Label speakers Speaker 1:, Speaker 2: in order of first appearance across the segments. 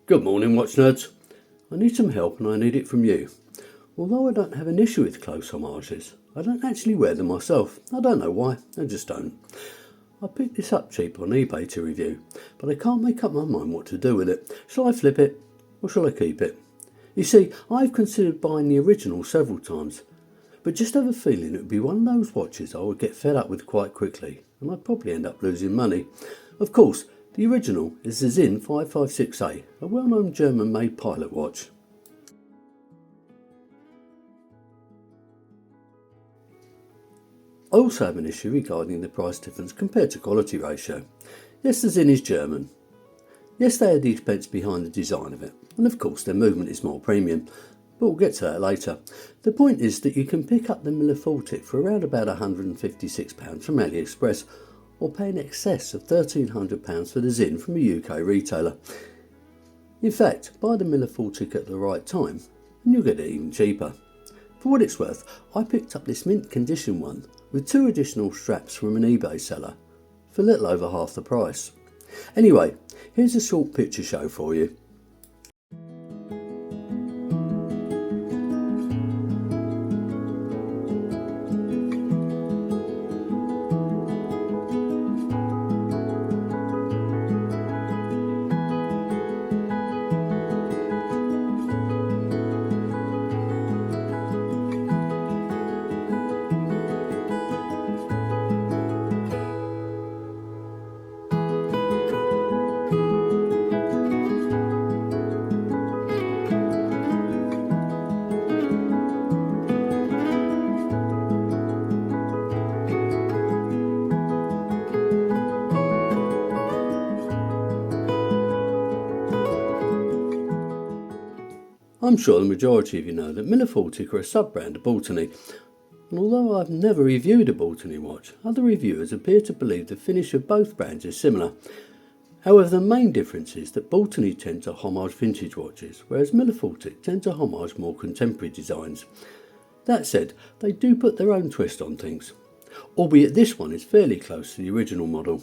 Speaker 1: Good morning, watch nerds. I need some help and I need it from you. Although I don't have an issue with close homages, I don't actually wear them myself. I don't know why, I just don't. I picked this up cheap on eBay to review, but I can't make up my mind what to do with it. Shall I flip it or shall I keep it? You see, I've considered buying the original several times, but just have a feeling it would be one of those watches I would get fed up with quite quickly, and I'd probably end up losing money. Of course, the original is the Zinn 556A, a well-known German-made pilot watch. I also have an issue regarding the price difference compared to quality ratio. Yes, the Zinn is German. Yes, they had the expense behind the design of it, and of course their movement is more premium, but we'll get to that later. The point is that you can pick up the Milifortic for around about £156 from AliExpress, or pay in excess of £1,300 for the Zinn from a UK retailer. In fact, buy the Milifortic at the right time and you'll get it even cheaper. For what it's worth, I picked up this mint condition one with 2 additional straps from an eBay seller for a little over half the price. Anyway, here's a short picture show for you. I'm sure the majority of you know that Milifortic are a sub-brand of Baltony, and although I've never reviewed a Baltony watch, other reviewers appear to believe the finish of both brands is similar. However, the main difference is that Baltony tend to homage vintage watches, whereas Milifortic tend to homage more contemporary designs. That said, they do put their own twist on things, albeit this one is fairly close to the original model.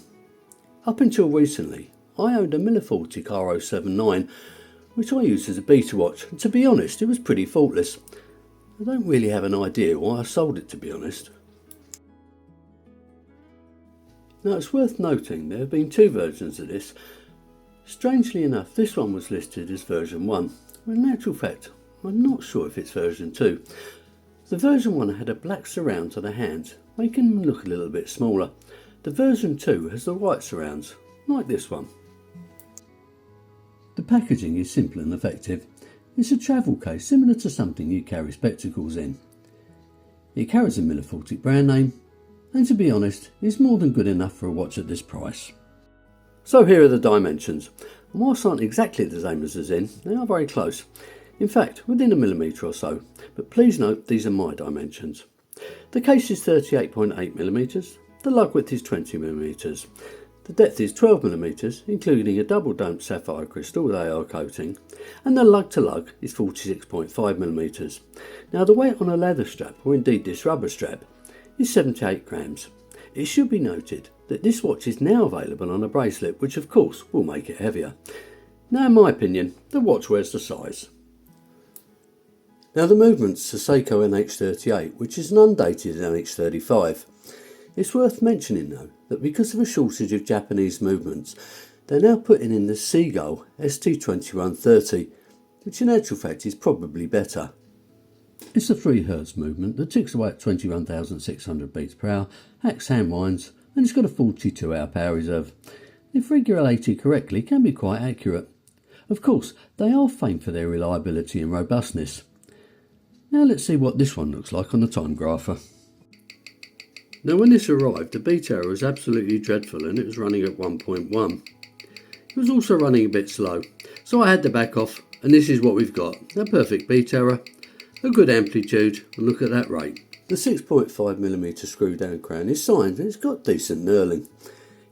Speaker 1: Up until recently, I owned a Milifortic R079, which I used as a beta watch, and to be honest, it was pretty faultless. I don't really have an idea why I sold it, to be honest. Now, it's worth noting there have been 2 versions of this. Strangely enough, this one was listed as version 1, when in actual fact, I'm not sure if it's version 2. The version 1 had a black surround to the hands, making them look a little bit smaller. The version 2 has the white surrounds, like this one. The packaging is simple and effective. It's a travel case similar to something you carry spectacles in. It carries a Milifortic brand name, and to be honest, is more than good enough for a watch at this price. So here are the dimensions, and whilst aren't exactly the same as the Zinn, they are very close. In fact, within a millimetre or so, but please note these are my dimensions. The case is 38.8mm, the lug width is 20mm. The depth is 12mm, including a double domed sapphire crystal with AR coating, and the lug to lug is 46.5mm. Now, the weight on a leather strap, or indeed this rubber strap, is 78 grams. It should be noted that this watch is now available on a bracelet, which of course will make it heavier. Now, in my opinion, the watch wears the size. Now, the movement's a Seiko NH38, which is an undated NH35. It's worth mentioning though that because of a shortage of Japanese movements, they're now putting in the Seagull ST2130, which in actual fact is probably better. It's a 3 Hz movement that ticks away at 21,600 beats per hour, acts hand winds, and it's got a 42-hour power reserve. If regulated correctly, it can be quite accurate. Of course, they are famed for their reliability and robustness. Now let's see what this one looks like on the time grapher. Now, when this arrived, the beat error was absolutely dreadful and it was running at 1.1. It was also running a bit slow, so I had to back off, and this is what we've got. A perfect beat error, a good amplitude, and look at that rate. The 6.5mm screw down crown is signed and it's got decent knurling.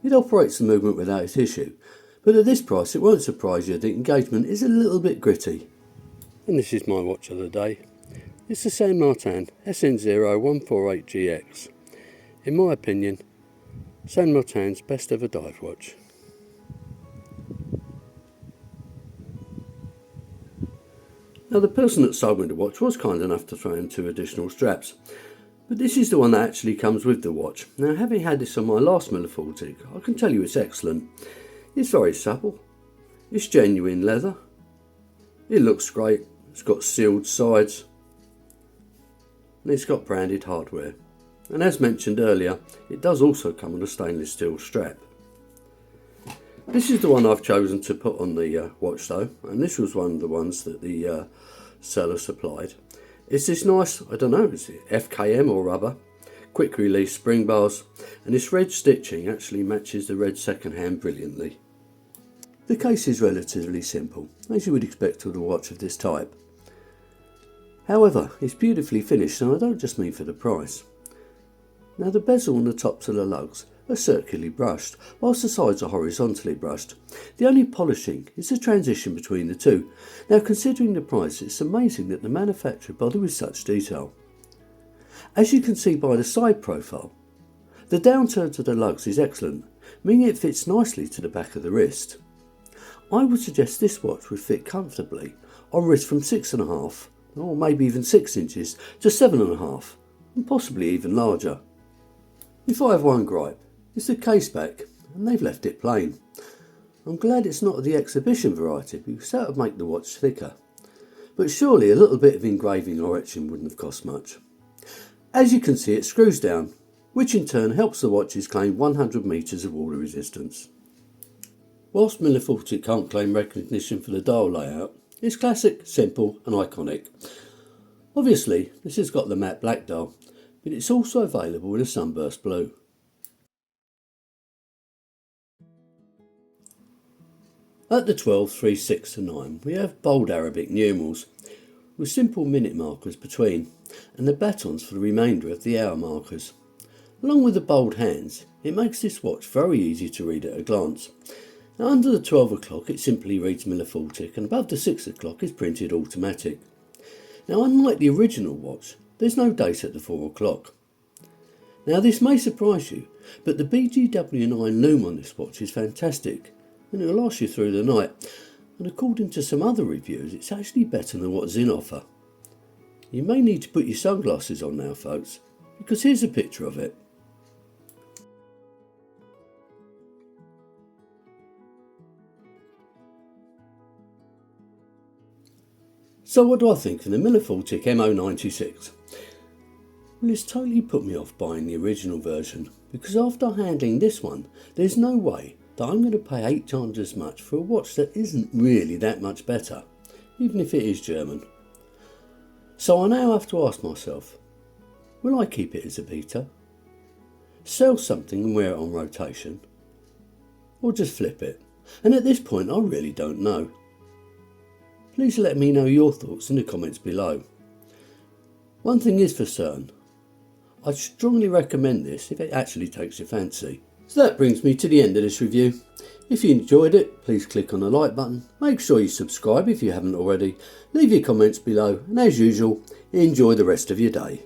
Speaker 1: It operates the movement without issue, but at this price it won't surprise you that engagement is a little bit gritty. And this is my watch of the day. It's the Saint Martin SN0148GX. In my opinion, Saint Martin's best ever dive watch. Now the person that sold me the watch was kind enough to throw in 2 additional straps, but this is the one that actually comes with the watch. Now having had this on my last Milifortic, I can tell you it's excellent. It's very supple, it's genuine leather, it looks great, it's got sealed sides, and it's got branded hardware. And as mentioned earlier, it does also come with a stainless steel strap. This is the one I've chosen to put on the watch though, and this was one of the ones that the seller supplied. It's this nice, I don't know, is it FKM or rubber, quick release spring bars, and this red stitching actually matches the red second hand brilliantly. The case is relatively simple, as you would expect with a watch of this type. However, it's beautifully finished, and I don't just mean for the price. Now the bezel and the tops of the lugs are circularly brushed, whilst the sides are horizontally brushed. The only polishing is the transition between the two. Now considering the price, it's amazing that the manufacturer bothered with such detail. As you can see by the side profile, the downturn to the lugs is excellent, meaning it fits nicely to the back of the wrist. I would suggest this watch would fit comfortably on wrists from 6.5 or maybe even 6 inches to 7.5 and possibly even larger. If I have one gripe, it's the case back, and they've left it plain. I'm glad it's not the exhibition variety because that would make the watch thicker. But surely a little bit of engraving or etching wouldn't have cost much. As you can see, it screws down, which in turn helps the watches claim 100 metres of water resistance. Whilst Milifortic can't claim recognition for the dial layout, it's classic, simple and iconic. Obviously, this has got the matte black dial, but it's also available in a sunburst blue. At the 12, 3, 6 and 9 we have bold Arabic numerals with simple minute markers between and the batons for the remainder of the hour markers. Along with the bold hands, it makes this watch very easy to read at a glance. Now under the 12 o'clock it simply reads Milifortic, and above the 6 o'clock is printed automatic. Now unlike the original watch, there's no date at the 4 o'clock. Now this may surprise you, but the BGW9 loom on this watch is fantastic, and it will last you through the night, and according to some other reviews it's actually better than what's in offer. You may need to put your sunglasses on now folks, because here's a picture of it. So what do I think of the Milifortic M096? Well, it's totally put me off buying the original version, because after handling this one, there's no way that I'm going to pay 8 times as much for a watch that isn't really that much better, even if it is German. So I now have to ask myself, will I keep it as a beta, sell something and wear it on rotation, or just flip it? And at this point I really don't know. Please let me know your thoughts in the comments below. One thing is for certain, I'd strongly recommend this if it actually takes your fancy. So that brings me to the end of this review. If you enjoyed it, please click on the like button, make sure you subscribe if you haven't already, leave your comments below, and as usual, enjoy the rest of your day.